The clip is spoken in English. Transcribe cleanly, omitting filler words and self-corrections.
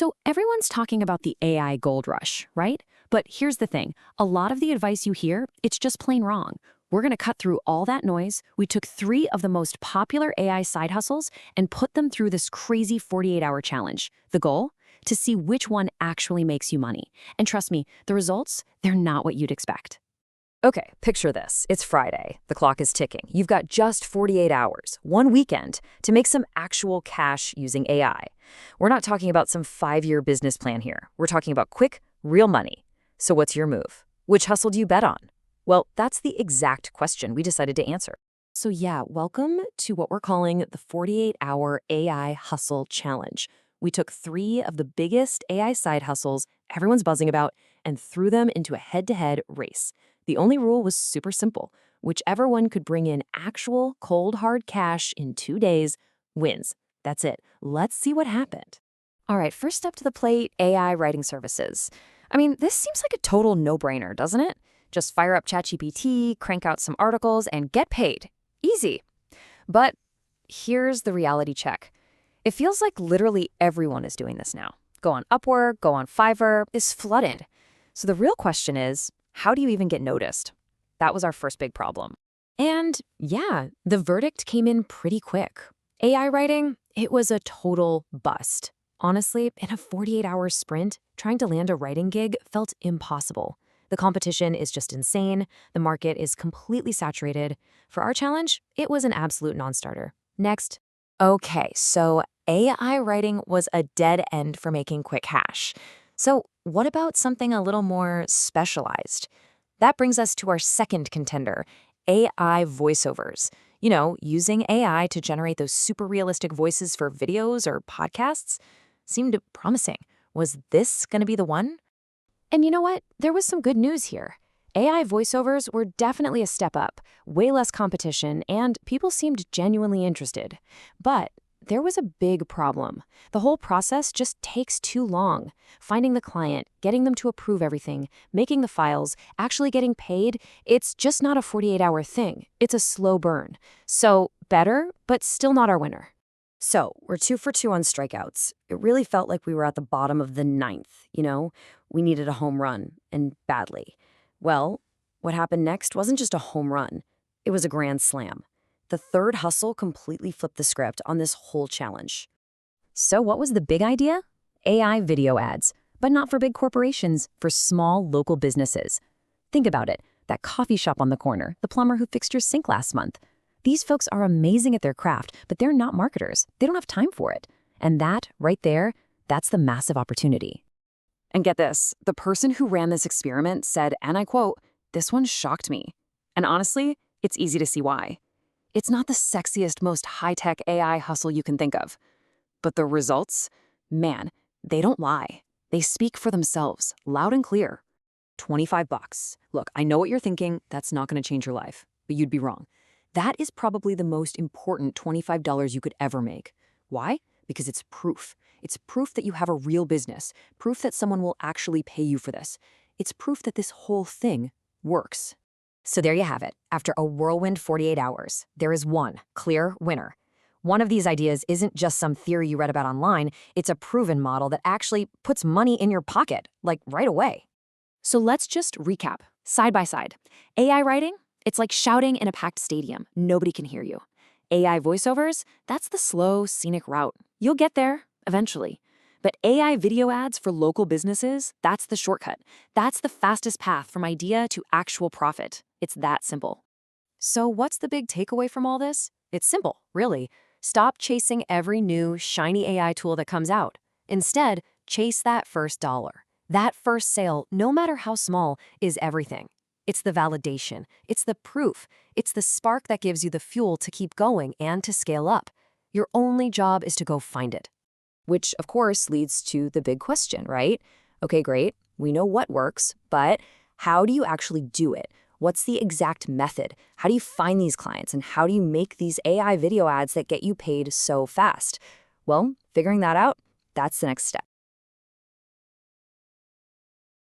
So everyone's talking about the AI gold rush, right? But here's the thing. A lot of the advice you hear, it's just plain wrong. We're going to cut through all that noise. We took 3 of the most popular AI side hustles and put them through this crazy 48-hour challenge. The goal? To see which one actually makes you money. And trust me, the results, they're not what you'd expect. Okay, picture this. It's Friday. The clock is ticking. You've got just 48 hours, one weekend, to make some actual cash using AI. We're not talking about some 5-year business plan here. We're talking about quick, real money. So what's your move? Which hustle do you bet on? Well, that's the exact question we decided to answer. So yeah, welcome to what we're calling the 48-hour AI hustle challenge. We took 3 of the biggest AI side hustles everyone's buzzing about and threw them into a head-to-head race. The only rule was super simple. Whichever one could bring in actual cold hard cash in 2 days wins. That's it. Let's see what happened. All right, first up to the plate, AI writing services. I mean, this seems like a total no-brainer, doesn't it? Just fire up ChatGPT, crank out some articles, and get paid. Easy. But here's the reality check. It feels like literally everyone is doing this now. Go on Upwork, go on Fiverr, is flooded. So the real question is, how do you even get noticed? That was our first big problem. And yeah, the verdict came in pretty quick. AI writing, it was a total bust. Honestly, in a 48-hour sprint, trying to land a writing gig felt impossible. The competition is just insane. The market is completely saturated. For our challenge, it was an absolute non-starter. Next. Okay, so AI writing was a dead end for making quick cash. So what about something a little more specialized? That brings us to our second contender, AI voiceovers. You know, using AI to generate those super realistic voices for videos or podcasts seemed promising. Was this going to be the one? And you know what? There was some good news here. AI voiceovers were definitely a step up, way less competition, and people seemed genuinely interested. But there was a big problem. The whole process just takes too long. Finding the client, getting them to approve everything, making the files, actually getting paid, it's just not a 48-hour thing. It's a slow burn. So better, but still not our winner. So we're 2 for 2 on strikeouts. It really felt like we were at the bottom of the 9th, you know? We needed a home run, and badly. Well, what happened next wasn't just a home run. It was a grand slam. The third hustle completely flipped the script on this whole challenge. So what was the big idea? AI video ads, but not for big corporations, for small local businesses. Think about it, that coffee shop on the corner, the plumber who fixed your sink last month. These folks are amazing at their craft, but they're not marketers. They don't have time for it. And that, right there, that's the massive opportunity. And get this, the person who ran this experiment said, and I quote, "This one shocked me." And honestly, it's easy to see why. It's not the sexiest, most high-tech AI hustle you can think of. But the results? Man, they don't lie. They speak for themselves, loud and clear. $25. Look, I know what you're thinking. That's not going to change your life. But you'd be wrong. That is probably the most important $25 you could ever make. Why? Because it's proof. It's proof that you have a real business. Proof that someone will actually pay you for this. It's proof that this whole thing works. So there you have it. After a whirlwind 48 hours, there is one clear winner. One of these ideas isn't just some theory you read about online. It's a proven model that actually puts money in your pocket, like right away. So let's just recap, side by side. AI writing? It's like shouting in a packed stadium. Nobody can hear you. AI voiceovers? That's the slow, scenic route. You'll get there, eventually. But AI video ads for local businesses, that's the shortcut. That's the fastest path from idea to actual profit. It's that simple. So what's the big takeaway from all this? It's simple, really. Stop chasing every new, shiny AI tool that comes out. Instead, chase that first dollar. That first sale, no matter how small, is everything. It's the validation. It's the proof. It's the spark that gives you the fuel to keep going and to scale up. Your only job is to go find it. Which, of course, leads to the big question, right? Okay, great. We know what works, but how do you actually do it? What's the exact method? How do you find these clients? And how do you make these AI video ads that get you paid so fast? Well, figuring that out, that's the next step.